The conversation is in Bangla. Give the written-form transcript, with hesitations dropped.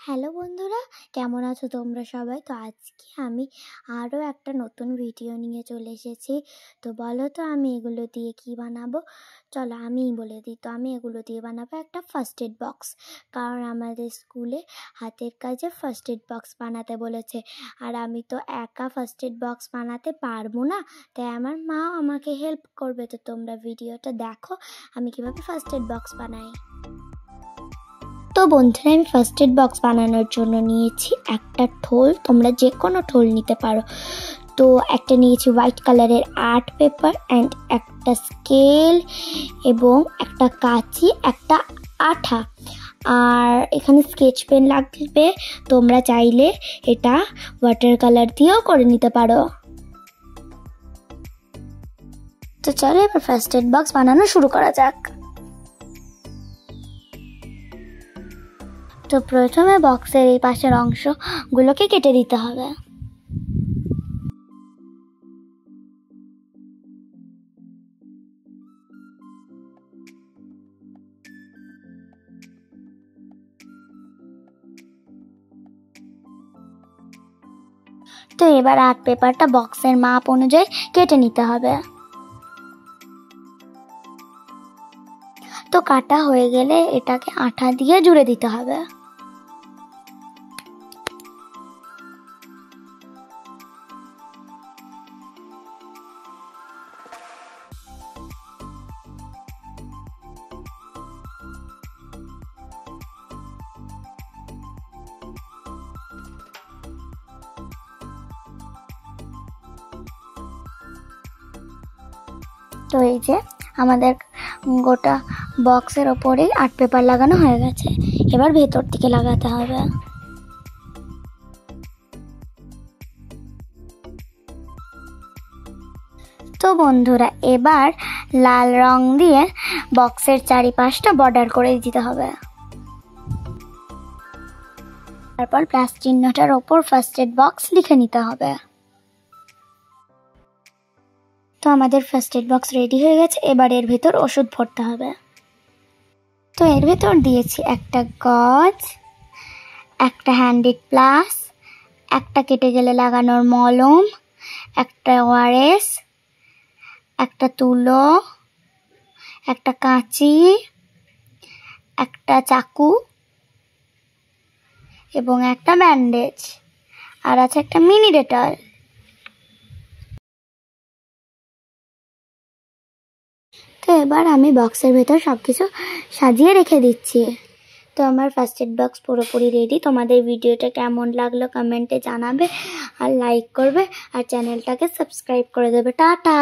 হ্যালো বন্ধুরা, কেমন আছো তোমরা সবাই? তো আজকে আমি আরও একটা নতুন ভিডিও নিয়ে চলে এসেছি। তো বলো তো আমি এগুলো দিয়ে কি বানাবো? চলো আমিই বলে দিই। তো আমি এগুলো দিয়ে বানাবো একটা ফার্স্ট এড বক্স, কারণ আমাদের স্কুলে হাতের কাজে ফার্স্ট এড বক্স বানাতে বলেছে। আর আমি তো একা ফার্স্ট এড বক্স বানাতে পারবো না, তাই আমার মাও আমাকে হেল্প করবে। তো তোমরা ভিডিওটা দেখো আমি কীভাবে ফার্স্ট এড বক্স বানাই। তো বন্ধুরা, আমি ফার্স্ট এড বক্স বানানোর জন্য নিয়েছি একটা ঠোল, তোমরা যে কোনো ঠোল নিতে পারো। তো একটা নিয়েছি হোয়াইট কালারের আর্ট পেপার অ্যান্ড একটা স্কেল এবং একটা কাঁচি, একটা আঠা, আর এখানে স্কেচ পেন লাগবে। তোমরা চাইলে এটা ওয়াটার কালার দিয়েও করে নিতে পারো। তো চলো এবার ফার্স্ট এড বক্স বানানো শুরু করা যাক। তো প্রথমে বক্সের এই পাশের অংশগুলোকে কেটে দিতে হবে। তো এবার আর্ট পেপারটা বক্সের মাপ অনুযায়ী কেটে নিতে হবে। তো কাটা হয়ে গেলে এটাকে আঠা দিয়ে জুড়ে দিতে হবে। তো এই যে আমাদের গোটা বক্সের ওপরেই আর্ট পেপার লাগানো হয়ে গেছে। এবার ভেতর দিকে লাগাতে হবে। তো বন্ধুরা, এবার লাল রং দিয়ে বক্সের চারিপাশটা বর্ডার করে দিতে হবে। তারপর প্লাস চিহ্নটার ওপর ফার্স্ট এড বক্স লিখে নিতে হবে। তো আমাদের ফার্স্ট এড বক্স রেডি হয়ে গেছে। এবার এর ভেতর ওষুধ ভরতে হবে। তো এর ভেতর দিয়েছি একটা গজ, একটা হ্যান্ডেড প্লাস, একটা কেটে গেলে লাগানোর মলম, একটা ওআরএস, একটা তুলো, একটা কাঁচি, একটা চাকু এবং একটা ব্যান্ডেজ, আর আছে একটা মিনি ডেটল। তো এবার আমি বক্সের ভেতর সব কিছু সাজিয়ে রেখে দিচ্ছি। তো আমার ফার্স্ট এড বক্স পুরোপুরি রেডি। তোমাদের ভিডিওটা কেমন লাগলো কমেন্টে জানাবে, আর লাইক করবে, আর চ্যানেলটাকে সাবস্ক্রাইব করে দেবে। টাটা।